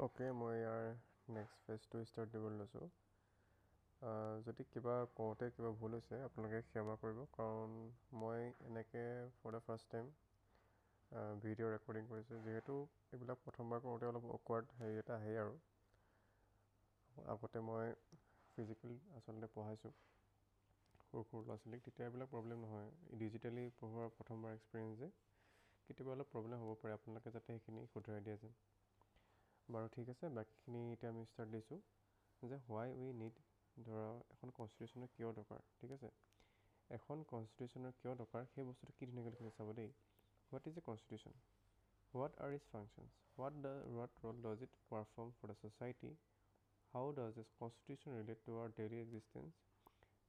Okay, মই ইয়াৰ next ফেজটো start দিবলৈ লৈছোঁ। যদি কিবা কওঁতে কিবা ভুল হৈছে আপোনালোকে ক্ষমা কৰিব, কাৰণ মই এনেকৈ for the first time video' recording কৰিছোঁ। যিহেতু এইবিলাক প্ৰথমবাৰ কৰোঁতে অলপ অকৱাৰ্ড হেৰি এটা আহেই আৰু। আগতে মই ফিজিকেল আচলতে পঢ়াইছোঁ সৰু সৰু ল'ৰা ছোৱালীক, তেতিয়া এইবিলাক প্ৰব্লেম নহয়। ডিজিটেলি পঢ়োৱাৰ প্ৰথমবাৰ এক্সপিৰিয়েঞ্চ যে কেতিয়াবা অলপ প্ৰব্লেম হ'ব পাৰে, আপোনালোকে যাতে সেইখিনি শুধৰাই দিয়ে যেন। বাৰু ঠিক আছে, বাকীখিনি এতিয়া আমি ষ্টাৰ্ট দিছোঁ যে হোৱাই উই নিড, ধৰা এখন কনষ্টিটিউশ্যনৰ কিয় দৰকাৰ। ঠিক আছে, এখন কনষ্টিটিউশ্যনৰ কিয় দৰকাৰ সেই বস্তুটো কি ধুনীয়াকৈ লিখিছে চাব দেই। What is a constitution, what are its functions, what role does it perform for the society, how does this constitution relate to our daily existence.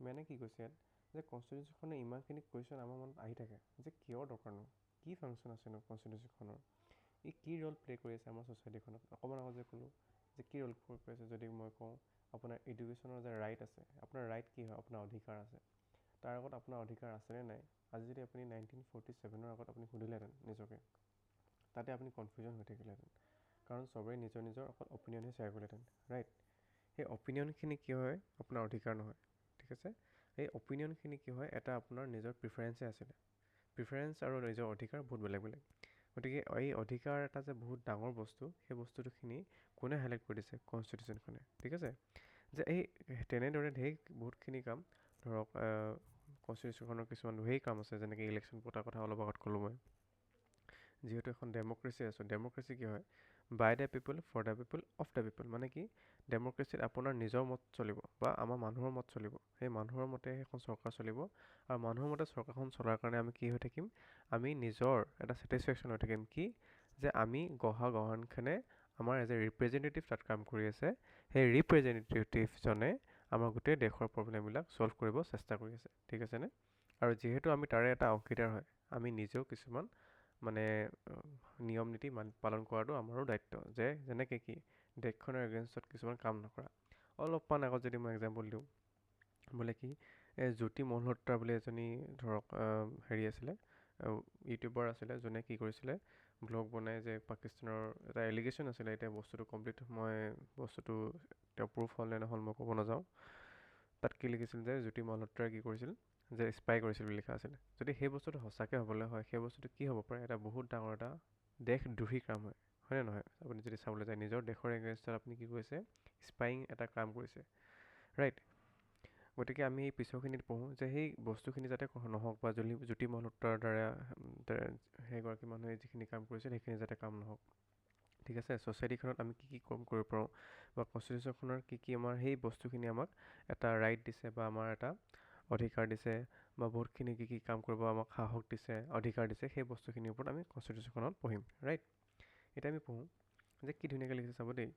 মানে কি কৈছে ইয়াত যে কনষ্টিটিউশ্যনখনে ইমানখিনি কুৱেশ্যন আমাৰ মনত আহি থাকে যে কিয় দৰকাৰনো, কি ফাংচন আছেনো কনষ্টিটিউশ্যনখনৰ, ই কি ৰ'ল প্লে' কৰি আছে আমাৰ ছ'চাইটিখনত। অকণমান আগত যে ক'লোঁ যে কি ৰ'ল প্লে' কৰি আছে, যদি মই কওঁ আপোনাৰ এডুকেশ্যনৰ যে ৰাইট আছে, আপোনাৰ ৰাইট কি হয়, আপোনাৰ অধিকাৰ আছে, তাৰ আগত আপোনাৰ অধিকাৰ আছেনে নাই। আজি যদি আপুনি 1947 আগত আপুনি সুধিলেহেঁতেন নিজকে, তাতে আপুনি কনফিউজন হৈ থাকিলেহেঁতেন, কাৰণ চবেই নিজৰ নিজৰ অকল অপিনিয়নহে শ্বেয়াৰ কৰিলেহেঁতেন, ৰাইট। সেই অপিনিয়নখিনি কি হয়, আপোনাৰ অধিকাৰ নহয়। ঠিক আছে, এই অপিনিয়নখিনি কি হয়, এটা আপোনাৰ নিজৰ প্ৰিফাৰেঞ্চে আছিলে। প্ৰিফাৰেঞ্চ আৰু নিজৰ অধিকাৰ বহুত বেলেগ বেলেগ। গতিকে এই অধিকাৰ এটা যে বহুত ডাঙৰ বস্তু, সেই বস্তুটোখিনি কোনে হাইলাইট কৰি দিছে, কনষ্টিটিউশ্যনখনে। ঠিক আছে, যে এই তেনেদৰে বহুতখিনি কাম, ধৰক কনষ্টিটিউশ্যনখনৰ কিছুমান ধেৰ কাম আছে, যেনেকৈ ইলেকশ্যন পতাৰ কথা অলপ আগত ক'লোঁ মই। যিহেতু এখন ডেম'ক্ৰেচি আছোঁ, ডেম'ক্ৰেচি কি হয়, by the people, for the people, of the people. মানে কি, ডেম'ক্ৰেচিত আপোনাৰ নিজৰ মত চলিব বা আমাৰ মানুহৰ মত চলিব, সেই মানুহৰ মতে সেইখন চৰকাৰ চলিব। আৰু মানুহৰ মতে চৰকাৰখন চলাৰ কাৰণে আমি কি হৈ থাকিম, আমি নিজৰ এটা ছেটিছফেকশ্যন হৈ থাকিম, কি যে আমি গঢ়াখনে আমাৰ এজ এ ৰিপ্ৰেজেণ্টেটিভ তাত কাম কৰি আছে, সেই ৰিপ্ৰেজেণ্টেটিভজনে আমাৰ গোটেই দেশৰ প্ৰব্লেমবিলাক ছল্ভ কৰিব চেষ্টা কৰি আছে। ঠিক আছেনে। আৰু যিহেতু আমি তাৰে এটা অংশীদাৰ হয়, আমি নিজেও কিছুমান মানে নিয়ম নীতি পালন কৰাটো আমাৰো দায়িত্ব, যে যেনেকৈ কি দেশখনৰ এগেইনষ্টত কিছুমান কাম নকৰা। অলপমান আগত যদি মই এক্সাম্পল দিওঁ, বোলে কি জ্যোতি মলহোত্ৰা বুলি এজনী ধৰক হেৰি আছিলে, ইউটিউবাৰ আছিলে, যোনে কি কৰিছিলে, ব্লগ বনাই যে পাকিস্তানৰ এটা এলিগেশ্যন আছিলে। এতিয়া বস্তুটো কমপ্লিট মই বস্তুটো তেওঁ প্ৰুফ হ'ল নে নহ'ল মই ক'ব নাযাওঁ। তাত কি লিখিছিল যে জ্যোতি মলহোত্ৰাই কি কৰিছিল, যে স্পাই কৰিছিল বুলি লিখা আছিলে। যদি সেই বস্তুটো সঁচাকৈ হ'বলৈ হয়, সেই বস্তুটো কি হ'ব পাৰে, এটা বহুত ডাঙৰ এটা দেশদ্ৰোহী কাম হয়, হয়নে নহয়। আপুনি যদি চাবলৈ যায়, নিজৰ দেশৰ এগেইনষ্টত আপুনি কি কৰিছে, স্পাইং এটা কাম কৰিছে, ৰাইট। গতিকে আমি এই পিছৰখিনিত পঢ়োঁ যে সেই বস্তুখিনি যাতে নহওক, বা জ্যোতি মলহোত্ৰাৰ দ্বাৰা সেইগৰাকী মানুহে যিখিনি কাম কৰিছিল সেইখিনি যাতে কাম নহওক। ঠিক আছে, ছ'চাইটিখনত আমি কি কি কাম কৰিব পাৰোঁ, বা কনষ্টিটিউশ্যনখনৰ কি কি আমাৰ সেই বস্তুখিনি আমাক এটা ৰাইট দিছে, বা আমাৰ এটা অধিকাৰ দিছে, বা বহুতখিনি কি কি কাম কৰিব আমাক সাহস দিছে, অধিকাৰ দিছে, সেই বস্তুখিনিৰ ওপৰত আমি কনষ্টিটিউশ্যনখনত পঢ়িম, ৰাইট। এতিয়া আমি পঢ়োঁ যে কি ধুনীয়াকৈ লিখিছে চাব দেই।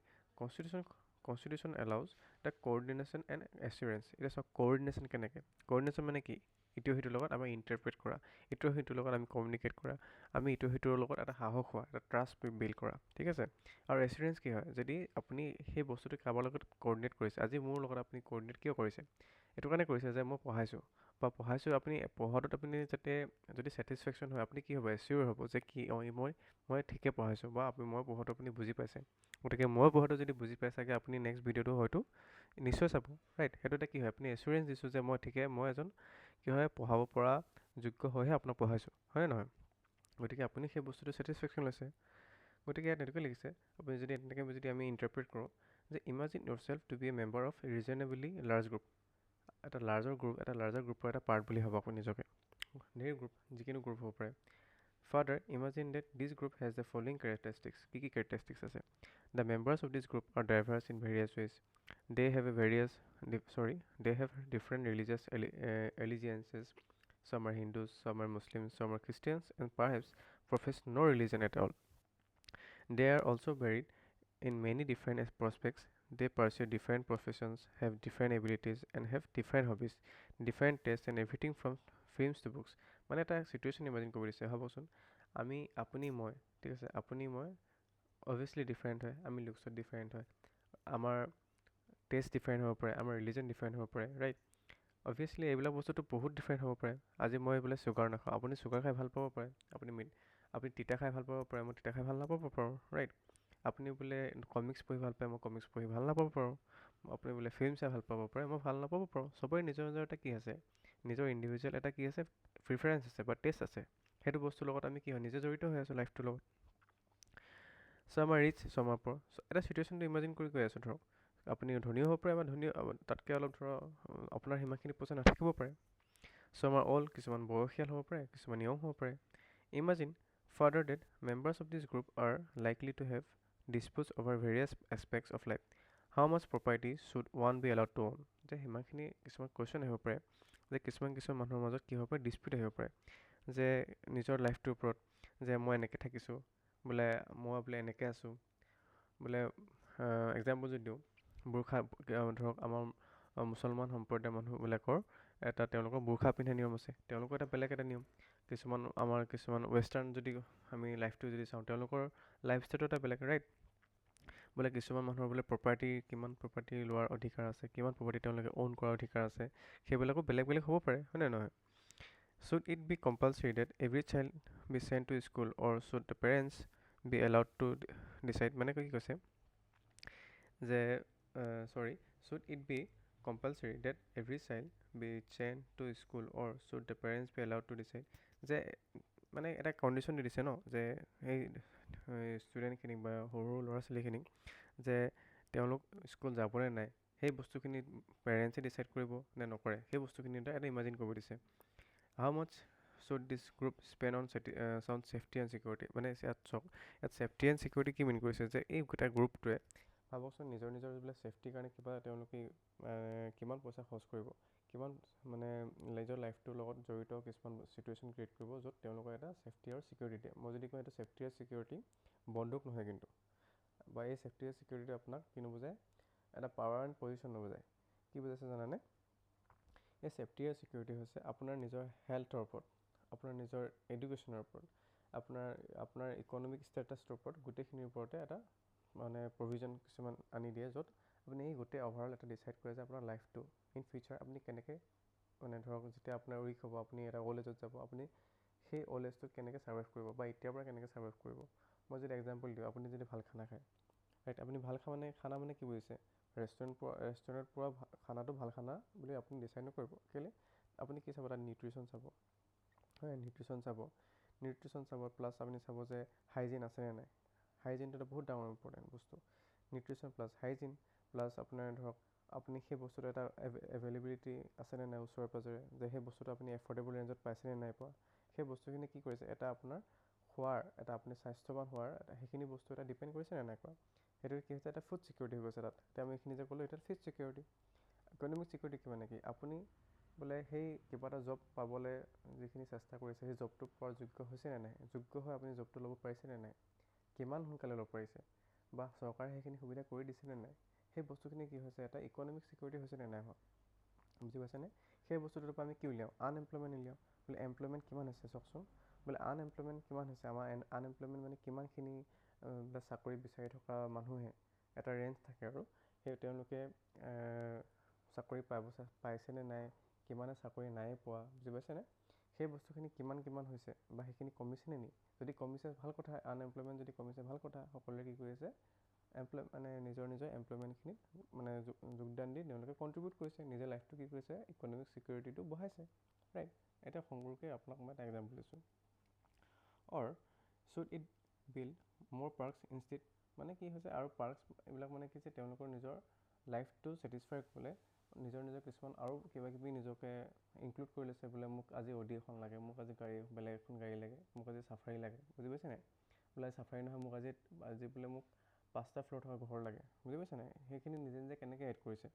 Constitution allows the coordination and assurance. এতিয়া চাওক কোঅৰ্ডিনেশ্যন কেনেকৈ, কোঅৰ্ডিনেশ্যন মানে কি, ইটোৱে সিটোৰ লগত আমি ইণ্টাৰপ্ৰেট কৰা, ইটোৱে সিটোৰ লগত আমি কমিউনিকেট কৰা, আমি ইটোৱে সিটোৰ লগত এটা সাহস হোৱা, এটা ট্ৰাষ্ট বিল্ড কৰা। ঠিক আছে, আৰু এছুৰেঞ্চ কি হয়, যদি আপুনি সেই বস্তুটো কাৰোবাৰ লগত কোঅৰ্ডিনেট কৰিছে, আজি মোৰ লগত আপুনি কোঅৰ্ডিনেট কিয় কৰিছে, এইটো কাৰণে কৰিছে যে মই পঢ়াইছোঁ, আপুনি পঢ়াটোত আপুনি যাতে যদি ছেটিছফেকশ্যন হয়, আপুনি কি হ'ব, এচিয়'ৰ হ'ব যে কি মই ঠিকে পঢ়াইছোঁ, বা মই পঢ়াটো আপুনি বুজি পাইছে। গতিকে মই পঢ়াটো যদি বুজি পাই চাগে, আপুনি নেক্সট ভিডিঅ'টো হয়তো নিশ্চয় চাব, ৰাইট। সেইটো এটা কি হয়, আপুনি এচুৰেঞ্চ দিছোঁ যে মই এজন কি হয় পঢ়াব পৰা যোগ্য হৈহে আপোনাক পঢ়াইছোঁ, হয়নে নহয়। গতিকে আপুনি সেই বস্তুটো ছেটিছফেকশ্যন লৈছে। গতিকে ইয়াত এনেকৈ লিখিছে, আপুনি যদি এনেকৈ যদি আমি ইণ্টাৰপ্ৰেট কৰোঁ যে imagine yourself to be a member of reasonably large group, এটা লাৰ্জাৰ গ্ৰুপৰ এটা পাৰ্ট বুলি ভাবক আপুনি নিজকে। ধেৰ গ্ৰুপ, যিকোনো গ্ৰুপ হ'ব পাৰে। Further, imagine that this group has the following characteristics. কি কি characteristics আছে? The members of this group are diverse in various ways. They have different religious allegiances. Some are Hindus, some are Muslims, some are Christians, and perhaps profess no religion at all. They are also varied in many different prospects. They pursue different professions, have different abilities, and have different hobbies, different tastes, and everything from films to books. মানে এটা situation imagine কৰিব দিছে, ভাবকচোন আপুনি মই, ঠিক আছে, আপুনি মই অভিয়াছলি ডিফাৰেণ্ট হয়, আমি লুকছত ডিফাৰেণ্ট হয়, আমাৰ টেষ্ট ডিফাৰেণ্ট হ'ব পাৰে, আমাৰ ৰিলিজন ডিফাৰেণ্ট হ'ব পাৰে, ৰাইট। অভিয়াছলি এইবিলাক বস্তুটো বহুত ডিফাৰেণ্ট হ'ব পাৰে। আজি মই বোলে চুগাৰ নাখাওঁ, আপুনি চুগাৰ খাই ভাল পাব পাৰে, আপুনি তিতা খাই ভাল পাব পাৰে, মই তিতা খাই ভাল নাপাব পাৰোঁ, ৰাইট। আপুনি বোলে কমিক্স পঢ়ি ভাল পায়, মই কমিক্স পঢ়ি ভাল নাপাব পাৰোঁ। আপুনি বোলে ফিল্ম চাই ভাল পাব পাৰে, মই ভাল নাপাব পাৰোঁ। চবৰে নিজৰ নিজৰ এটা কি আছে, নিজৰ ইণ্ডিভিজুৱেল এটা কি আছে, প্ৰিফাৰেঞ্চ আছে বা টেষ্ট আছে। সেইটো বস্তুৰ লগত আমি কি হয়, নিজে জড়িত হৈ আছোঁ লাইফটোৰ লগত। চ' আমাৰ ৰিচ, চ' আমাৰ পৰ, এটা চিটুৱেশ্যনটো ইমাজিন কৰি গৈ আছোঁ ধৰক। আপুনি ধনীও হ'ব পাৰে বা ধনী তাতকৈ অলপ ধৰক আপোনাৰ সিমানখিনি পইচা নাথাকিব পাৰে। চ' আমাৰ কিছুমান বয়সীয়াল হ'ব পাৰে, কিছুমান য়ং হ'ব পাৰে। Imagine further that members of this group are likely to have dispute over various aspects of life. How much property should one be allowed to own. যে সিমানখিনি কিছুমান কুৱেশ্যন আহিব পাৰে, যে কিছুমান মানুহৰ মাজত কি হ'ব পাৰে, ডিছপিউট আহিব পাৰে, যে নিজৰ লাইফটোৰ ওপৰত, যে মই এনেকৈ থাকিছোঁ, বোলে মই বোলে এনেকৈ আছোঁ, বোলে এক্সাম্পল যদি দিওঁ, ধৰক আমাৰ মুছলমান সম্প্ৰদায়ৰ মানুহবিলাকৰ এটা তেওঁলোকৰ বুৰ্খা পিন্ধা নিয়ম আছে, তেওঁলোকৰ এটা বেলেগ এটা নিয়ম। আমাৰ কিছুমান ৱেষ্টাৰ্ণ যদি আমি লাইফটো যদি চাওঁ, তেওঁলোকৰ লাইফষ্টাইলটো এটা বেলেগ, ৰাইট? বোলে কিছুমান মানুহৰ বোলে কিমান প্ৰপাৰ্টি লোৱাৰ অধিকাৰ আছে, কিমান প্ৰপাৰ্টি তেওঁলোকে অ'ন কৰাৰ অধিকাৰ আছে, সেইবিলাকো বেলেগ বেলেগ হ'ব পাৰে, হয়নে নহয়? Should it be compulsory that every child be sent to school, or should the parents be allowed to decide? মানে কি কৈছে যে should it be compulsory that every child be sent to school, or should the parents be allowed to decide? যে মানে এটা condition দি দিছে ন, যে সেই ষ্টুডেণ্টখিনিক বা সৰু ল'ৰা ছোৱালীখিনিক যে তেওঁলোক স্কুল যাবনে নাই, সেই বস্তুখিনি পেৰেণ্টছে ডিচাইড কৰিব নে নকৰে, সেই বস্তুখিনি এটা ইমাজিন কৰিব দিছে। How much should this group spend on safety and security? মানে ইয়াত চাওক, ইয়াত ছেফটি এণ্ড ছিকিউৰিটি কি মিন কৰিছে, যে এই গোটেই গ্ৰুপটোৱে ভাবকচোন নিজৰ বোলে ছেফটিৰ কাৰণে তেওঁলোকে কিমান পইচা খৰচ কৰিব, কিমান মানে নিজৰ লাইফটোৰ লগত জড়িত কিছুমান চিটুৱেশ্যন ক্ৰিয়েট কৰিব, য'ত তেওঁলোকৰ এটা ছেফটি আৰু ছিকিউৰিটি দিয়ে। মই যদি কওঁ এইটো ছেফটি আৰু ছিকিউৰিটি বন্দুক নহয় কিন্তু, বা এই ছেফটি আৰু ছিকিউৰিটি আপোনাক কি নুবুজায়, এটা পাৱাৰ এণ্ড পজিশ্যন নুবুজায়। কি বুজাইছে জানানে? এই ছেফটি আৰু ছিকিউৰিটি হৈছে আপোনাৰ নিজৰ হেল্থৰ ওপৰত, আপোনাৰ নিজৰ এডুকেশ্যনৰ ওপৰত, আপোনাৰ ইকনমিক ষ্টেটাছটোৰ ওপৰত, গোটেইখিনিৰ ওপৰতে এটা মানে প্ৰভিজন কিছুমান আনি দিয়ে, য'ত আপুনি এই গোটেই অভাৰঅল এটা ডিচাইড কৰে যে আপোনাৰ লাইফটো ইন ফিউচাৰ আপুনি কেনেকৈ, মানে ধৰক যেতিয়া আপোনাৰ উইক হ'ব, আপুনি এটা অ'ল্ড এজত যাব, আপুনি সেই অ'ল্ড এজটোত কেনেকৈ ছাৰ্ভাইভ কৰিব, বা এতিয়াৰ পৰা কেনেকৈ ছাৰ্ভাইভ কৰিব। মই যদি এক্সাম্পল দিওঁ, আপুনি যদি ভাল খানা খায়, ৰাইট? আপুনি ভাল খানা মানে কি বুজিছে, ৰেষ্টুৰেণ্টত পোৱা খানাটো ভাল খানা বুলি আপুনি ডিচাইড নকৰিব। কেলৈ? আপুনি কি চাব, তাত নিউট্ৰিশ্যন চাব, হয়, নিউট্ৰিশ্যন চাব, প্লাছ আপুনি চাব যে হাইজিন আছেনে নাই। হাইজিনটো এটা বহুত ডাঙৰ ইম্পৰ্টেণ্ট বস্তু। নিউট্ৰিশ্যন প্লাছ হাইজিন, প্লাছ আপোনাৰ ধৰক আপুনি সেই বস্তুটো এটা এভেইলেবিলিটি আছেনে নাই ওচৰে পাঁজৰে, যে সেই বস্তুটো আপুনি এফৰ্ডেবল ৰেঞ্জত পাইছেনে নাই পোৱা। সেই বস্তুখিনি কি কৰিছে, এটা আপোনাৰ এটা আপুনি স্বাস্থ্যৱান হোৱাৰ সেইখিনি বস্তু এটা ডিপেণ্ড কৰিছে নে নাই কৰা। সেইটো কি হৈছে, এটা ফুড ছিকিউৰিটি হৈ গৈছে তাত। এতিয়া আমি এইখিনি যে ক'লোঁ, এটা ফুড ছিকিউৰিটি। ইকনমিক ছিকিউৰিটি কি মানে কি, আপুনি বোলে সেই কিবা এটা জব পাবলৈ যিখিনি চেষ্টা কৰিছে, সেই জবটো পোৱাৰ যোগ্য হৈছে নে নাই, যোগ্য হৈ আপুনি জবটো ল'ব পাৰিছে নে নাই, কিমান সোনকালে ল'ব পাৰিছে, বা চৰকাৰে সেইখিনি সুবিধা কৰি দিছে নে নাই। সেই বস্তুখিনি কি হৈছে, এটা ইকনমিক ছিকিউৰিটি হৈছে নে নাই হোৱা, বুজি পাইছেনে? সেই বস্তুটোৰ পৰা আমি কি উলিয়াওঁ, আনএমপ্লয়মেণ্ট উলিয়াওঁ। বোলে এমপ্লয়মেণ্ট কিমান হৈছে চাওকচোন, বোলে আনএমপ্লয়মেণ্ট কিমান হৈছে, আমাৰ আনএমপ্লয়মেণ্ট মানে কিমানখিনি বোলে চাকৰি বিচাৰি থকা মানুহে এটা ৰেঞ্জ থাকে, আৰু সেই তেওঁলোকে চাকৰি পাইছেনে নাই, কিমানে চাকৰি নাই পোৱা, বুজি পাইছেনে? সেই বস্তুখিনি কিমান হৈছে, বা সেইখিনি কমিছেনে নি? যদি কমিছে ভাল কথা, আনএমপ্লয়মেণ্ট যদি কমিছে ভাল কথা। সকলোৱে কি কৰি আছে, মানে নিজৰ এমপ্লয়মেণ্টখিনিত মানে যোগদান দি তেওঁলোকে কণ্ট্ৰিবিউট কৰিছে, নিজৰ লাইফটো কি কৰিছে, ইকনমিক ছিকিউৰিটিটো বঢ়াইছে, ৰাইট? এতিয়া সংগ্ৰহকৈ আপোনাক মই এটা এক্সাম্পল দিছোঁ। অৰ শ্বুড ইট বিল্ড মোৰ পাৰ্কছ ইনষ্টেড? মানে কি হৈছে, আৰু পাৰ্কছ এইবিলাক মানে কি হৈছে, তেওঁলোকৰ নিজৰ লাইফটো ছেটিছফাই কৰিবলৈ নিজৰ কিছুমান আৰু কিবাকিবি নিজকে ইনক্লুড কৰি লৈছে। বোলে মোক আজি অ'ডি এখন লাগে, মোক আজি বেলেগ এখন গাড়ী লাগে, মোক আজি চাফাৰী লাগে, বুজি পাইছে নাই? বোলে চাফাৰী নহয়, মোক আজি বোলে মোক 5টা ফ্ল'ৰ থকা ঘৰ লাগে, বুজি পাইছে নাই? সেইখিনি নিজে কেনেকৈ এড কৰিছে।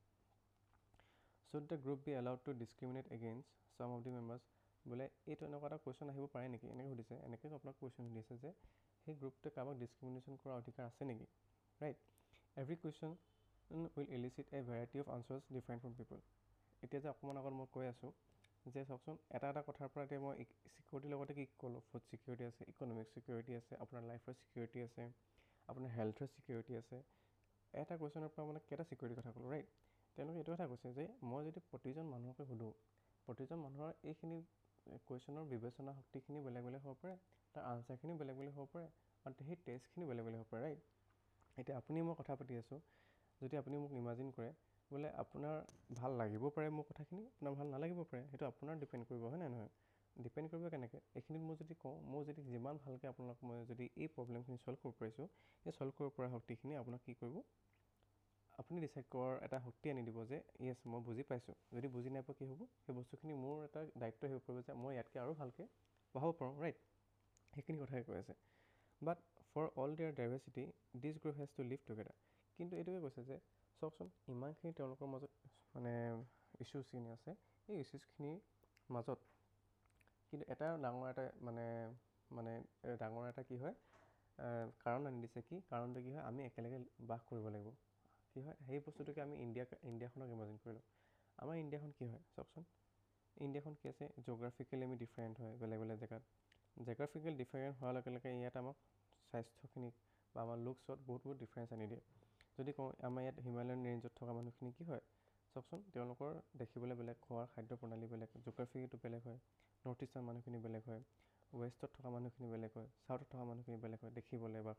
Should the group be allowed to discriminate against some of the members? বোলে এইটো এনেকুৱা এটা কুৱেশ্যন আহিব পাৰে নেকি, এনেকৈ সুধিছে, এনেকৈ আপোনাক কুৱেশ্যন সুধিছে যে সেই গ্ৰুপটোৱে কাৰোবাক ডিছক্ৰিমিনেশ্যন কৰাৰ অধিকাৰ আছে নেকি, right? Every question will elicit a variety of answers different from people. এতিয়া যে অকণমান আগত মই কৈ আছোঁ যে চাওকচোন, এটা কথাৰ পৰা এতিয়া মই ছিকিউৰিটিৰ লগতে কি ক'লোঁ, ফুড ছিকিউৰিটি আছে, ইকনমিক ছিকিউৰিটি আছে, আপোনাৰ লাইফৰ ছিকিউৰিটি আছে, আপোনাৰ হেল্থৰ ছিকিউৰিটি আছে। এটা কুৱেশ্যনৰ পৰা মানে কেইটা ছিকিউৰিটিৰ কথা ক'লোঁ, ৰাইট? তেওঁলোকে এইটো কথা কৈছে যে মই যদি প্ৰতিজন মানুহকে সুধোঁ, প্ৰতিজন মানুহৰ এইখিনি কুৱেশ্যনৰ বিবেচনা শক্তিখিনি বেলেগ বেলেগ হ'ব পাৰে, তাৰ আনচাৰখিনি বেলেগ বেলেগ হ'ব পাৰে, আৰু সেই টেষ্টখিনি বেলেগ বেলেগ হ'ব পাৰে, ৰাইট? এতিয়া আপুনি মই কথা পাতি আছোঁ, যদি আপুনি মোক ইমাজিন কৰে বোলে আপোনাৰ ভাল লাগিব পাৰে মোৰ কথাখিনি, আপোনাৰ ভাল নালাগিব পাৰে, সেইটো আপোনাৰ ডিপেণ্ড কৰিব, হয় নাই নহয়? ডিপেণ্ড কৰিব কেনেকৈ? এইখিনিত মই যদি কওঁ, মই যদি যিমান ভালকৈ আপোনাক মই যদি এই প্ৰব্লেমখিনি ছল্ভ কৰিব পাৰিছোঁ, এই ছল্ভ কৰিব পৰা শক্তিখিনি আপোনাক কি কৰিব, আপুনি ডিচাইড কৰাৰ এটা শক্তি আনি দিব যে য়েছ মই বুজি পাইছোঁ। যদি বুজি নাপায় কি হ'ব, সেই বস্তুখিনি মোৰ এটা দায়িত্ব হৈ পৰিব যে মই ইয়াতকৈ আৰু ভালকৈ পঢ়াব পাৰোঁ, ৰাইট? সেইখিনি কথাই কৈ আছে। But for all their diversity this group has to live together. কিন্তু এইটোৱে কৈছে যে চাওকচোন, ইমানখিনি তেওঁলোকৰ মাজত মানে ইছ্যুজখিনি আছে, এই ইছ্যুজখিনিৰ মাজত কিন্তু এটা ডাঙৰ এটা ডাঙৰ এটা কি হয় কাৰণ আনি দিছে। কি কাৰণটো কি হয়, আমি একেলগে বাস কৰিব লাগিব। কি হয়, সেই বস্তুটোকে আমি ইণ্ডিয়াখনক ইমাজিন কৰিলোঁ। আমাৰ ইণ্ডিয়াখন কি হয় চাওকচোন, ইণ্ডিয়াখন কি আছে, জিঅ'গ্ৰাফিকেলি আমি ডিফাৰেণ্ট হয় বেলেগ বেলেগ জেগাত। জিঅ'গ্ৰাফিকেল ডিফাৰেণ্ট হোৱাৰ লগে লগে ইয়াত আমাক স্বাস্থ্যখিনিক বা আমাৰ লুকছত বহুত ডিফাৰেঞ্চ আনি দিয়ে। যদি কওঁ আমাৰ ইয়াত হিমালয়ান ৰেঞ্জত থকা মানুহখিনি কি হয় চাওকচোন, তেওঁলোকৰ দেখিবলৈ বেলেগ, খোৱাৰ খাদ্য প্ৰণালী বেলেগ, জিঅ'গ্ৰাফিটো বেলেগ হয়, নৰ্থ ইষ্টাৰ্ণ মানুহখিনি বেলেগ হয়, ৱেষ্টত থকা মানুহখিনি বেলেগ হয়, চাউথত থকা মানুহখিনি বেলেগ হয়, দেখিবলৈ বা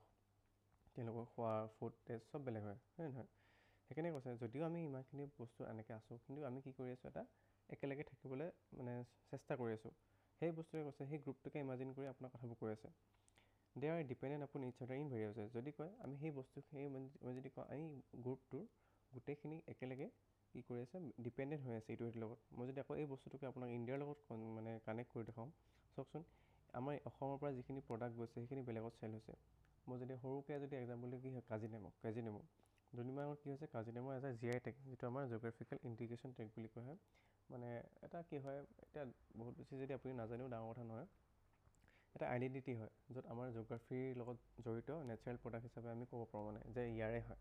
তেওঁলোকৰ খোৱা ফুড টেষ্ট চব বেলেগ হয়, হয় নহয়? সেইকাৰণে কৈছে যদিও আমি ইমানখিনি বস্তু এনেকৈ আছোঁ, কিন্তু আমি কি কৰি আছোঁ, এটা একেলগে থাকিবলৈ চেষ্টা কৰি আছোঁ। সেই বস্তুৱে কৈছে, সেই গ্ৰুপটোকে ইমাজিন কৰি আপোনাৰ কথাবোৰ কৈ আছে। দে আৰ ডিপেণ্ডেণ্ট আপন ইচ আদাৰ ইন ভেৰিয়াছ। যদি কয় আমি সেই মই যদি কওঁ আমি গ্ৰুপটোৰ গোটেইখিনি একেলগে কি কৰি আছে, ডিপেণ্ডেণ্ট হৈ আছে ইটোৰ লগত। মই যদি আকৌ এই বস্তুটোকে আপোনাক ইণ্ডিয়াৰ লগত কানেক্ট কৰি দেখাওঁ, চাওকচোন আমাৰ অসমৰ পৰা যিখিনি প্ৰডাক্ট গৈছে সেইখিনি বেলেগত চেল হৈছে। মই যদি সৰুকৈ যদি এক্সাম্পল দিওঁ, কি হয় কাজিনেমু দুদিনমান আগত কি হৈছে, কাজিনেমু এজ এ GI টেগ, যিটো আমাৰ জিঅ'গ্ৰাফিকেল ইণ্ডিকেশ্যন টেগ বুলি কোৱা হয়। এটা কি হয়, এতিয়া বহুত বেছি যদি আপুনি নাজানেও ডাঙৰ কথা নহয়, এটা আইডেণ্টিটি হয় য'ত আমাৰ জিঅ'গ্ৰাফিৰ লগত জড়িত নেচাৰেল প্ৰডাক্ট হিচাপে আমি ক'ব পাৰোঁ যে ইয়াৰে হয়।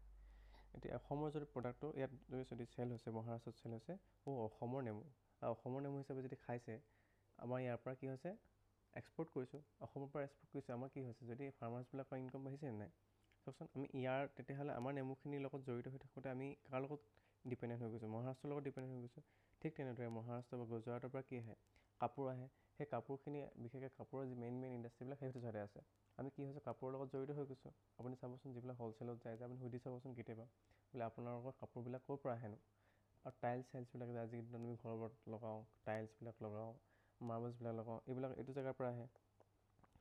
এতিয়া অসমৰ যদি প্ৰডাক্টটো ইয়াত যদি চেল হৈছে, মহাৰাষ্ট্ৰত চেল হৈছে, অসমৰ নেমু, আৰু অসমৰ নেমু হিচাপে যদি খাইছে, আমাৰ ইয়াৰ পৰা কি হৈছে, এক্সপৰ্ট কৰিছোঁ, অসমৰ পৰা এক্সপৰ্ট কৰিছোঁ, আমাৰ কি হৈছে, যদি ফাৰ্মাৰ্ছবিলাকৰ ইনকাম বাঢ়িছে নে নাই চাওকচোন। আমি তেতিয়াহ'লে আমাৰ নেমুখিনিৰ লগত জড়িত হৈ থাকোঁতে আমি কাৰ লগত ডিপেণ্ডেণ্ট হৈ গৈছোঁ, মহাৰাষ্ট্ৰৰ লগত ডিপেণ্ডেণ্ট হৈ গৈছোঁ। ঠিক তেনেদৰে মহাৰাষ্ট্ৰ বা গুজৰাটৰ পৰা কি আহে, কাপোৰ আহে, সেই কাপোৰখিনি বিশেষকৈ কাপোৰৰ যি মেইন ইণ্ডাষ্ট্ৰিবিলাক সেইটো ছাইডে আছে। আমি কি হৈছে, কাপোৰৰ লগত জড়িত হৈ গৈছোঁ। আপুনি চাবচোন যিবিলাক হ'লচেলত যায়, আপুনি সুধি চাবচোন কেতিয়াবা বোলে আপোনালোকৰ কাপোৰবিলাক ক'ৰ পৰা আহেনো। আৰু টাইলছবিলাক যে আজিকালি আমি ঘৰত লগাওঁ, টাইলছবিলাক লগাওঁ, মাৰ্বলছবিলাক লগাওঁ, এইটো জেগাৰ পৰা আহে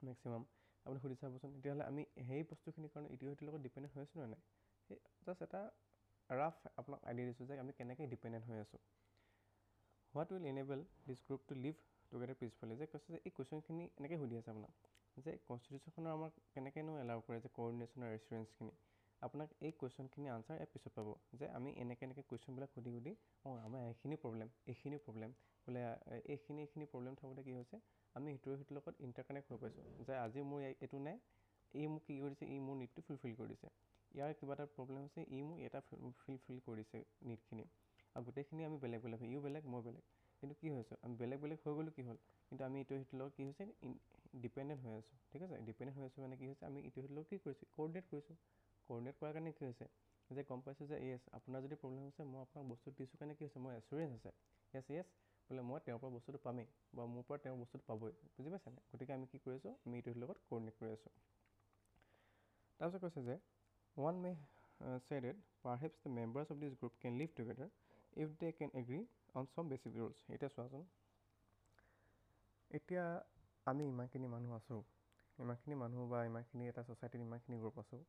মেক্সিমাম। আপুনি সুধি চাবচোন। তেতিয়াহ'লে আমি সেই বস্তুখিনিৰ কাৰণে ইটোৰ লগত ডিপেণ্ডেণ্ট হৈ আছোঁ নে নাই? সেই জাষ্ট এটা ৰাফ আপোনাক আইডিয়া দিছোঁ যে আমি কেনেকৈ ডিপেণ্ডেণ্ট হৈ আছোঁ। What will enable this group to live together peacefully. যে কৈছে যে এই কুৱেশ্যনখিনি এনেকৈ সুধি আছে আপোনাক যে কনষ্টিটিউশ্যনখনৰ আমাক কেনেকৈনো এলাউ কৰে যে কোঅৰ্ডিনেশ্যন আৰু এছুৰেঞ্চখিনি। আপোনাক এই কুৱেশ্যনখিনি আনচাৰ এপিছত পাব যে আমি এনেকৈ কুৱেশ্যনবিলাক সুধি আমাৰ এইখিনি প্ৰব্লেম বোলে এইখিনি প্ৰব্লেম থাকোঁতে কি হৈছে, আমি সিটোৰ লগত ইণ্টাৰকানেক্ট হৈ পাইছোঁ যে আজি মোৰ এইটো নাই, ই মোক কি কৰিছে, ই মোৰ নিডটো ফুলফিল কৰি দিছে। ইয়াৰ কিবা এটা প্ৰব্লেম হৈছে, ই মোক এটা ফুলফিল কৰি দিছে নিডখিনি। আৰু গোটেইখিনি আমি বেলেগ বেলেগ হয়, ইও বেলেগ মই বেলেগ, কিন্তু কি হৈছে আমি বেলেগ বেলেগ হৈ গ'লোঁ, কি হ'ল কিন্তু আমি সিটোৰ লগত কি হৈছে ডিপেণ্ডেণ্ট হৈ আছোঁ। ঠিক আছে, ডিপেণ্ডেণ্ট হৈ আছোঁ মানে কি হৈছে, আমি ইটোৰ লগত কি কৰিছোঁ, কোঅৰ্ডিনেট কৰিছোঁ। কোঅৰ্ডিনেট কৰাৰ কাৰণে কি হৈছে যে গম পাইছোঁ যে য়েছ আপোনাৰ যদি প্ৰব্লেম হৈছে, মই আপোনাক বস্তু দিছোঁ কাৰণে কি হৈছে, মই এছুৰেঞ্চ আছে য়েছ বোলে মই তেওঁৰ পৰা বস্তুটো পামেই বা মোৰ পৰা তেওঁ বস্তুটো পাবই। বুজি পাইছেনে? গতিকে আমি কি কৰি আছোঁ, আমি ইটোৰ লগত কোঅৰ্ডিনেট কৰি আছোঁ। তাৰপিছত কৈছে যে one May say that perhaps the members of this group can live together if they can agree on some basic rules. এতিয়া চোৱাচোন, এতিয়া আমি ইমানখিনি মানুহ আছোঁ, ইমানখিনি মানুহ বা ইমানখিনি এটা ছ'চাইটিত ইমানখিনি গ্ৰুপ আছোঁ,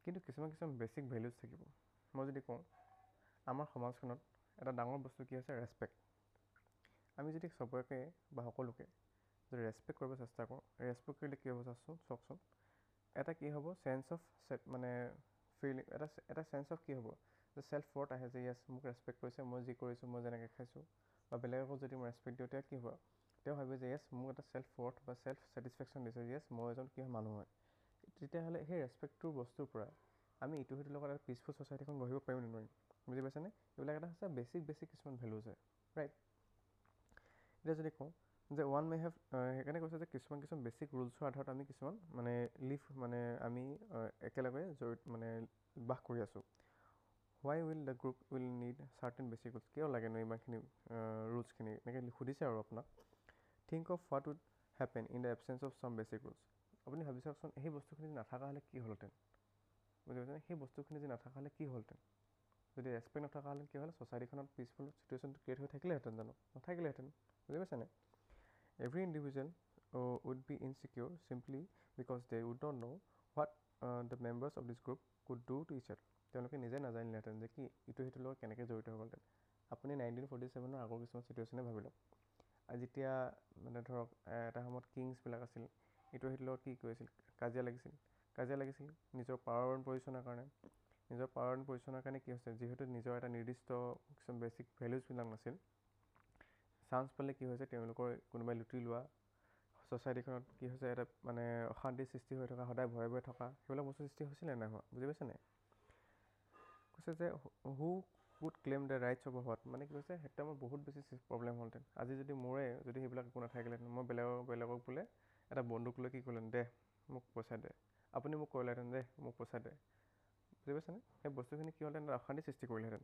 কিন্তু কিছুমান বেছিক ভেলিউজ থাকিব। মই যদি কওঁ আমাৰ সমাজখনত এটা ডাঙৰ বস্তু কি আছে, ৰেচপেক্ট। আমি যদি চবকে বা সকলোকে যদি ৰেচপেক্ট কৰিব চেষ্টা কৰোঁ, ৰেচপেক্ট কৰিলে কি হ'ব চাওকচোন, এটা কি হ'ব, চেঞ্চ অফ ফিলিং, এটা চেঞ্চ অফ কি হ'ব যে চেল্ফ ৱৰ্থ আহে যে য়েছ মোক ৰেচপেক্ট কৰিছে, মই যি কৰিছোঁ, মই যেনেকৈ খাইছোঁ বা বেলেগকো যদি মই ৰেচপেক্ট দিওঁ, তেতিয়া কি হ'ব, তেওঁ ভাবে যে য়েছ মোক এটা চেল্ফ ৱৰ্থ বা চেল্ফ ছেটিছফেকশ্যন দিছে, য়েছ মই এজন কি মানুহ হয়। তেতিয়াহ'লে সেই ৰেচপেক্টটোৰ বস্তুৰ পৰা আমি ইটোৰ লগত এটা পিচফুল ছ'চাইটিখন গঢ়িব পাৰিম নে নোৱাৰিম? বুজি পাইছেনে? এইবিলাক এটা হৈছে বেছিক কিছুমান ভেলুজ হয়, ৰাইট? এতিয়া যদি কওঁ যে ওৱান মে হেভ, সেইকাৰণে কৈছে যে কিছুমান বেছিক ৰুলছৰ আধাৰত আমি কিছুমান আমি একেলগে বাস কৰি আছোঁ। Why will the group will need certain basic rules. কিয় লাগেনো ইমানখিনি ৰুলছখিনি এনেকৈ সুধিছে আৰু আপোনাক। Think of what would happen in the absence of some basic rules. আপুনি ভাবি চাওকচোন, সেই বস্তুখিনি নাথাকা হ'লে কি হ'লহেঁতেন? বুজি পাইছেনে? সেই বস্তুখিনি যদি নাথাকা হ'লে কি হ'লহেঁতেন? যদি ৰেচপেক্ট নথকা হ'লে কি হ'ল, ছ'চাইটিখনত পিচফুল চিটুৱেশ্যনটো ক্ৰিয়েট হৈ থাকিলেহেঁতেন জানো? নাথাকিলেহেঁতেন। বুজি পাইছেনে? Every individual would be insecure simply because they would not know what the members of this group could do to each other. তেওঁলোকে নিজে নাজানিলেহেঁতেন যে কি ইটো সিটোৰ লগত কেনেকৈ জড়িত হৈ গ'লহেঁতেন। আপুনি 1947 আগৰ কিছুমান চিটুৱেশ্যনে ভাবি লওক। যেতিয়া মানে ধৰক এটা সময়ত কিংছবিলাক আছিল, ইটো সিটোৰ লগত কি কৰিছিল, কাজিয়া লাগিছিল নিজৰ পাৱাৰ এণ্ড পজিশ্যনৰ কাৰণে। নিজৰ পাৱাৰ এণ্ড পজিশ্যনৰ কাৰণে কি হৈছে, যিহেতু নিজৰ এটা নিৰ্দিষ্ট কিছুমান বেছিক ভেলুজবিলাক নাছিল, চান্স পালে কি হৈছে তেওঁলোকৰ কোনোবাই লুটি লোৱা, ছ'চাইটিখনত কি হৈছে এটা মানে অশান্তিৰ সৃষ্টি হৈ থকা, সদায় ভয়ে থকা, সেইবিলাক বস্তু সৃষ্টি হৈছিলে নাই হোৱা? বুজি পাইছেনে? কৈছে যে who would claim the rights of what, মানে কি কৈছে সেইটো আমাৰ বহুত বেছি প্ৰব্লেম হ'লহেঁতেন। আজি যদি সেইবিলাক একো নাথাকিলেহেঁতেন, মই বেলেগক বোলে এটা বন্দুক লৈ কি কৰিলেহেঁতেন, দে মোক পইচা দে, আপুনি মোক কৰিলেহেঁতেন, দে মোক পইচা দে। বুজি পাইছেনে? সেই বস্তুখিনি কি হ'লহেঁতেন, অশান্তি সৃষ্টি কৰিলেহেঁতেন।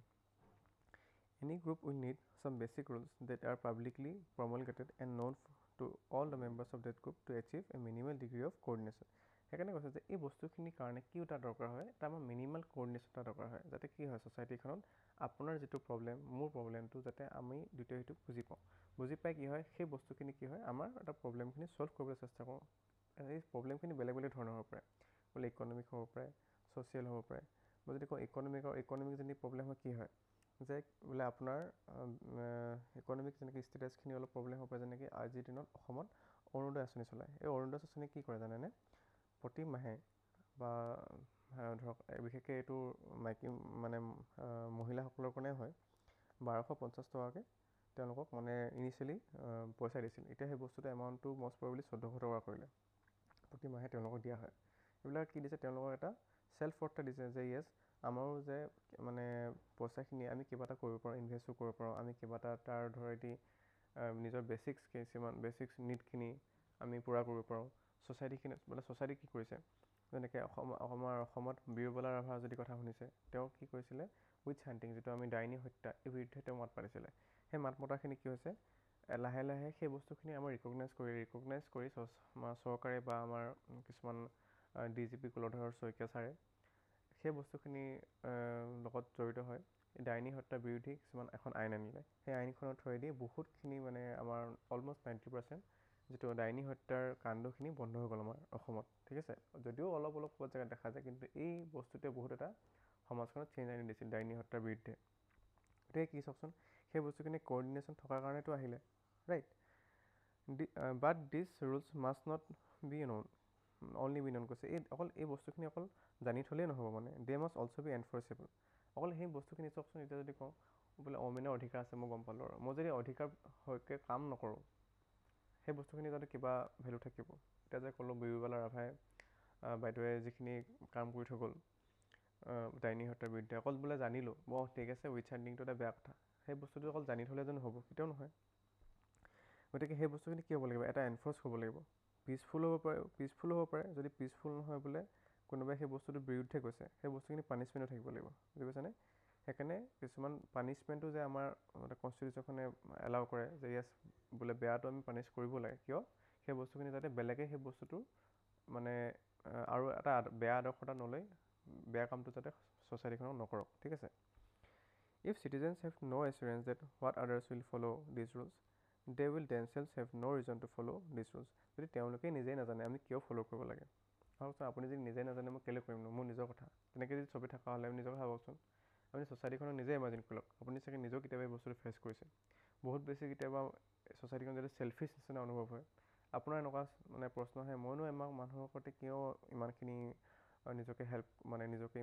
Any group will need some basic rules that are publicly promulgated and known to all the members of that group to achieve a minimal degree of coordination. সেইকাৰণে কৈছে যে এই বস্তুখিনিৰ কাৰণে কি এটা দৰকাৰ হয়, এটা আমাৰ মিনিমাল কোঅৰ্ডিনেশ্যন এটা দৰকাৰ হয়, যাতে কি হয় ছ'চাইটিখনত আপোনাৰ যিটো প্ৰব্লেম, মোৰ প্ৰব্লেমটো যাতে আমি দুয়োটাই সেইটো বুজি পাই কি হয়, সেই বস্তুখিনি কি হয় আমাৰ এটা প্ৰব্লেমখিনি ছল্ভ কৰিবলৈ চেষ্টা কৰোঁ। এই প্ৰব্লেমখিনি বেলেগ ধৰণৰ হ'ব পাৰে, বোলে ইকনমিক হ'ব পাৰে, ছ'চিয়েল হ'ব পাৰে। মই যদি কওঁ ইকনমিক যদি প্ৰব্লেম হয় কি হয়, যে বোলে আপোনাৰ ইকনমিক যেনেকৈ ষ্টেটাছখিনি অলপ প্ৰব্লেম হ'ব পাৰে, যেনেকৈ আজিৰ দিনত অসমত অৰুণোদয় আঁচনি চলায়। এই অৰুণোদয় আঁচনি কি কৰে জানেনে? প্ৰতি মাহে বা ধৰক বিশেষকৈ এইটো মাইকী মানে মহিলাসকলৰ কাৰণে হয়, 1250 টকাকৈ তেওঁলোকক মানে ইনিচিয়েলি পইচা দিছিল। এতিয়া সেই বস্তুটো এমাউণ্টটো মষ্ট প্ৰবেবলি 1400 টকা কৰিলে, প্ৰতি মাহে তেওঁলোকক দিয়া হয়। এইবিলাক কি দিছে, তেওঁলোকক এটা চেল্ফ ৱৰ্থ দিছে যে য়েছ আমাৰো যে মানে পইচাখিনি আমি কিবা এটা কৰিব পাৰোঁ, ইনভেষ্টো কৰিব পাৰোঁ, আমি কিবা এটা তাৰ ধৰেদি নিজৰ কিছুমান বেছিক্স নীডখিনি আমি পূৰা কৰিব পাৰোঁ। ছ'চাইটি কি কৰিছে, যেনেকৈ আমাৰ অসমত বীৰবলা ৰাভাৰ যদি কথা শুনিছে, তেওঁ কি কৰিছিলে, উইচ হাণ্টিং যিটো আমি ডাইনী হত্যা, এই বিৰুদ্ধে তেওঁ মাত পাতিছিলে। সেই মাত মতাখিনি কি হৈছে, লাহে লাহে সেই বস্তুখিনি আমাৰ ৰিকগনাইজ কৰি চৰকাৰে বা আমাৰ কিছুমান DGP কুলধৰ শইকীয়া ছাৰে সেই বস্তুখিনি লগত জড়িত হয় ডাইনী হত্যাৰ বিৰোধী কিছুমান এখন আইন আনিলে। সেই আইনখনৰ থ্ৰুৱেদি বহুতখিনি মানে আমাৰ অলমষ্ট 90% যিটো ডাইনী হত্যাৰ কাণ্ডখিনি বন্ধ হৈ গ'ল আমাৰ অসমত। ঠিক আছে, যদিও অলপ ক'ৰবাত জেগাত দেখা যায়, কিন্তু এই বস্তুটোৱে বহুত এটা সমাজখনত চেঞ্জ আনি দিছিল ডাইনী হত্যাৰ বিৰুদ্ধে। গতিকে কি চাওকচোন, সেই বস্তুখিনি কোঅৰ্ডিনেশ্যন থকাৰ কাৰণেতো আহিলে, right? But this rules must not be known, only be known কৈছে। এই বস্তুখিনি অকল জানি থ'লেই নহ'ব, মানে they must also' be enforceable. অকল সেই বস্তুখিনি চাওকচোন, এতিয়া যদি কওঁ বোলে অমেনৰ অধিকাৰ আছে, মই গম পালোঁ আৰু মই যদি অধিকাৰ হৈকে কাম নকৰোঁ, সেই বস্তুখিনি যাতে কিবা ভেলু থাকিব। এতিয়া যে ক'লোঁ বীৰবলা ৰাভাই বাইদেৱে যিখিনি কাম কৰি থৈ গ'ল ডাইনী হত্যাৰ বিৰুদ্ধে, অকল বোলে জানিলোঁ ঠিক আছে, উইচ হাণ্টিংটো এটা বেয়া কথা, সেই বস্তুটো অকল জানি থ'লে যেন হ'ব, কেতিয়াও নহয়। গতিকে সেই বস্তুখিনি কি হ'ব লাগিব, এটা এনফৰ্চ হ'ব লাগিব, পিচফুল হ'ব পাৰে। যদি পিচফুল নহয় বোলে কোনোবাই সেই বস্তুটোৰ বিৰুদ্ধে কৈছে, সেই বস্তুখিনি পানিছমেণ্টো থাকিব লাগিব। বুজি পাইছেনে? সেইকাৰণে কিছুমান পানিছমেণ্টো যে আমাৰ কনষ্টিটিউশ্যনখনে এলাউ কৰে যে য়েছ বোলে বেয়াটো আমি পানিছ কৰিব লাগে, কিয় সেই বস্তুখিনি যাতে বেলেগে সেই বস্তুটো মানে আৰু এটা বেয়া আদৰ্শ এটা নলৈ বেয়া কামটো যাতে ছ'চাইটিখনক নকৰক। ঠিক আছে, if citizens have no' assurance that what others will follow' this rules, they will themselves have no' reason to follow' this rules. যদি তেওঁলোকেই নিজেই নাজানে আমি কিয় ফ'ল' কৰিব লাগে, ভাবকচোন আপুনি যদি নিজেই নাজানে মই কেলৈ কৰিম ন, মোৰ নিজৰ কথা। তেনেকৈ যদি চবেই থকা হ'লে আমি নিজৰ কথা ভাবকচোন, আপুনি ছ'চাইটিখনক নিজে ইমাজিন কৰি লওক, আপুনি চাগে নিজেও কেতিয়াবা এই বস্তুটো ফেচ কৰিছে। বহুত বেছি কেতিয়াবা ছ'চাইটিখন যদি চেল্ফিছ নিচিনা অনুভৱ হয়, আপোনাৰ এনেকুৱা মানে প্ৰশ্ন আহে, মইনো মানুহৰ সৈতে কিয় ইমানখিনি নিজকে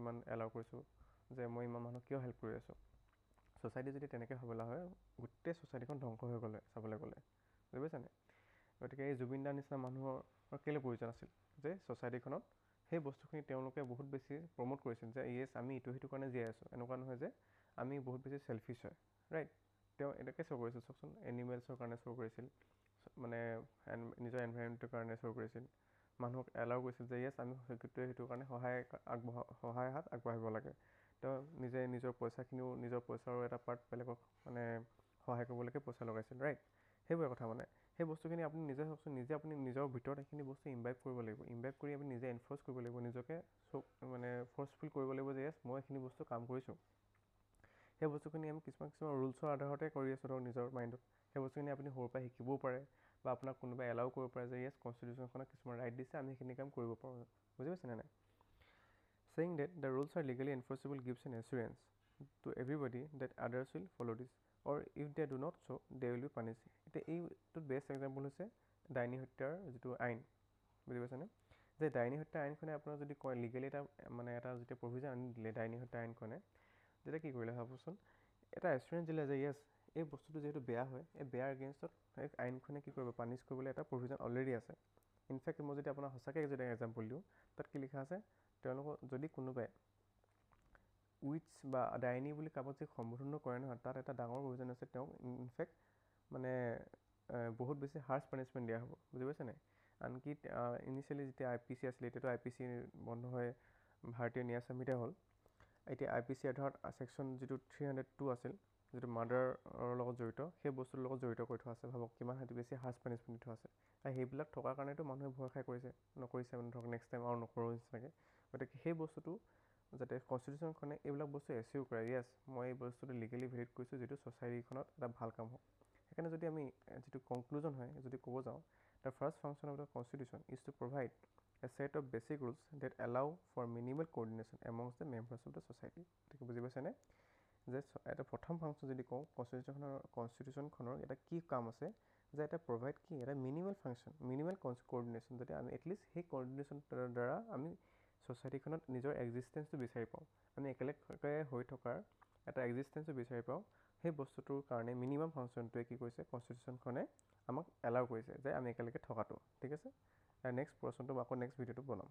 ইমান এলাউ কৰিছোঁ, যে মই ইমান মানুহক কিয় হেল্প কৰি আছোঁ। ছ'চাইটি যদি তেনেকৈ হ'বলা হয়, গোটেই ছ'চাইটিখন ধ্বংস হৈ গ'লে চাবলৈ গ'লে। বুজি পাইছেনে? গতিকে এই জুবিন দাৰ নিচিনা মানুহৰ কেলৈ প্ৰয়োজন আছিল, যে ছ'চাইটিখনত সেই বস্তুখিনি তেওঁলোকে বহুত বেছি প্ৰমোট কৰিছিল যে য়েছ আমি ইটো সিটোৰ কাৰণে জীয়াই আছোঁ। এনেকুৱা নহয় যে আমি বহুত বেছি চেল্ফিছ হয়, ৰাইট? তেওঁ এনেকৈ শ্ব' কৰিছিল চাওকচোন, এনিমেলছৰ কাৰণে শ্ব' কৰিছিল, মানে নিজৰ এনভাইৰনমেণ্টৰ কাৰণে শ্ব' কৰিছিল, মানুহক এলাউ কৰিছিল যে য়েছ আমি সেইটোৰ কাৰণে সহায় হাত আগবঢ়াব লাগে। তেওঁ নিজে নিজৰ পইচাৰো এটা পাৰ্ট বেলেগক মানে সহায় কৰিবলৈকে পইচা লগাইছিল, ৰাইট? সেইবোৰে কথা মানে সেই বস্তুখিনি আপুনি নিজে চাওকচোন, আপুনি নিজৰ ভিতৰত সেইখিনি বস্তু ইমবাইব কৰিব লাগিব। ইমবাইব কৰি আপুনি নিজে এনফৰ্চ কৰিব লাগিব, নিজকে মানে ফ'ৰ্চফুল কৰিব লাগিব যে য়েছ মই এইখিনি বস্তু কাম কৰিছোঁ। সেই বস্তুখিনি আমি কিছুমান ৰুলছৰ আধাৰতে কৰি আছোঁ ধৰক নিজৰ মাইণ্ডত। সেই বস্তুখিনি আপুনি সৰুৰ পৰা শিকিবও পাৰে বা আপোনাক কোনোবাই এলাউ কৰিব পাৰে যে য়েছ কনষ্টিটিউশ্যনখনক কিছুমান ৰাইট দিছে, আমি সেইখিনি কাম কৰিব পাৰোঁ। বুজি পাইছেনে নাই? Saying that the rules are legally enforceable gives an assurance to everybody that others will follow this, or if they do not so they will be punished. এতিয়া এইটোত বেষ্ট এক্সাম্পল হৈছে ডাইনী হত্যাৰ যিটো আইন। বুজি পাইছেনে? যে ডাইনী হত্যা আইনখনে আপোনাৰ যদি কয় লিগেলি এটা যেতিয়া প্ৰভিজন আনি দিলে ডাইনী হত্যা আইনখনে, তেতিয়া কি কৰিলে ভাবকচোন, এটা এচুৰেঞ্চ দিলে যে য়েছ এই বস্তুটো যিহেতু বেয়া হয়, এই বেয়াৰ এগেইনষ্টত এই আইনখনে কি কৰিব, পানিছ কৰিবলৈ এটা প্ৰভিজন অলৰেডি আছে। ইনফেক্ট মই যদি আপোনাক সঁচাকৈ যদি এক্সাম্পল দিওঁ, তাত কি লিখা আছে, তেওঁলোকক যদি কোনোবাই উইটছ বা ডাইনী বুলি কাৰোবাক যদি সম্বোধনো কৰে নহয়, তাত এটা ডাঙৰ প্ৰভিজন আছে, তেওঁক ইনফেক্ট মানে বহুত বেছি হাৰ্ছ পানিছমেণ্ট দিয়া হ'ব। বুজি পাইছে নাই? আনকি ইনিচিয়েলি যেতিয়া IPC আছিলে, এতিয়াতো IPC বন্ধ হৈ ভাৰতীয় ন্যায় সংহিতা হ'ল। এতিয়া IPC আধাৰত ছেকশ্যন যিটো 302 আছিল, যিটো মাৰ্ডাৰৰ লগত জড়িত, সেই বস্তুটোৰ লগত জড়িত কৰি থোৱা আছে। ভাবক কিমান বেছি হাৰ্ছ পানিছমেণ্ট দি থোৱা আছে। আৰু সেইবিলাক থকাৰ কাৰণেতো মানুহে ভয় খাই নকৰিছে মানে ধৰক নেক্সট টাইম আৰু নকৰোঁ নিচিনাকৈ। গতিকে সেই বস্তুটো যাতে কনষ্টিটিউশ্যনখনে এইবিলাক বস্তু এচিউৰ কৰে, য়েছ মই এই বস্তুটো লিগেলি ভেলিড কৰিছোঁ, যিটো ছ'চাইটিখনত এটা ভাল কাম হ'ব। সেইকাৰণে যদি আমি যিটো কনক্লুজন হয়, যদি ক'ব যাওঁ, the first function of the constitution is to provide a set of basic rules that allow for minimal coordination amongst the members of the society. গতিকে বুজি পাইছেনে যে এটা প্ৰথম ফাংচন যদি কওঁ কনষ্টিটিউশ্যনখনৰ এটা কি কাম আছে, যে এটা প্ৰভাইড কি এটা মিনিমাল ফাংচন, মিনিমাল কোঅৰ্ডিনেশ্যন, যাতে আমি এটলিষ্ট সেই কোঅৰ্ডিনেশ্যনৰ দ্বাৰা আমি ছ'চাইটিখনত নিজৰ এক্সিষ্টেঞ্চটো বিচাৰি পাওঁ, আমি একেলগে হৈ থকাৰ এটা এক্সিষ্টেঞ্চটো বিচাৰি পাওঁ। সেই বস্তুটোৰ কাৰণে মিনিমাম ফাংচনটোৱে কি কৰিছে, কনষ্টিটিউশ্যনখনে আমাক এলাউ কৰিছে যে আমি একেলগে থকাটো। ঠিক আছে? নেক্সট পৰ্চনটো আকৌ নেক্সট ভিডিঅ'টো বনাম।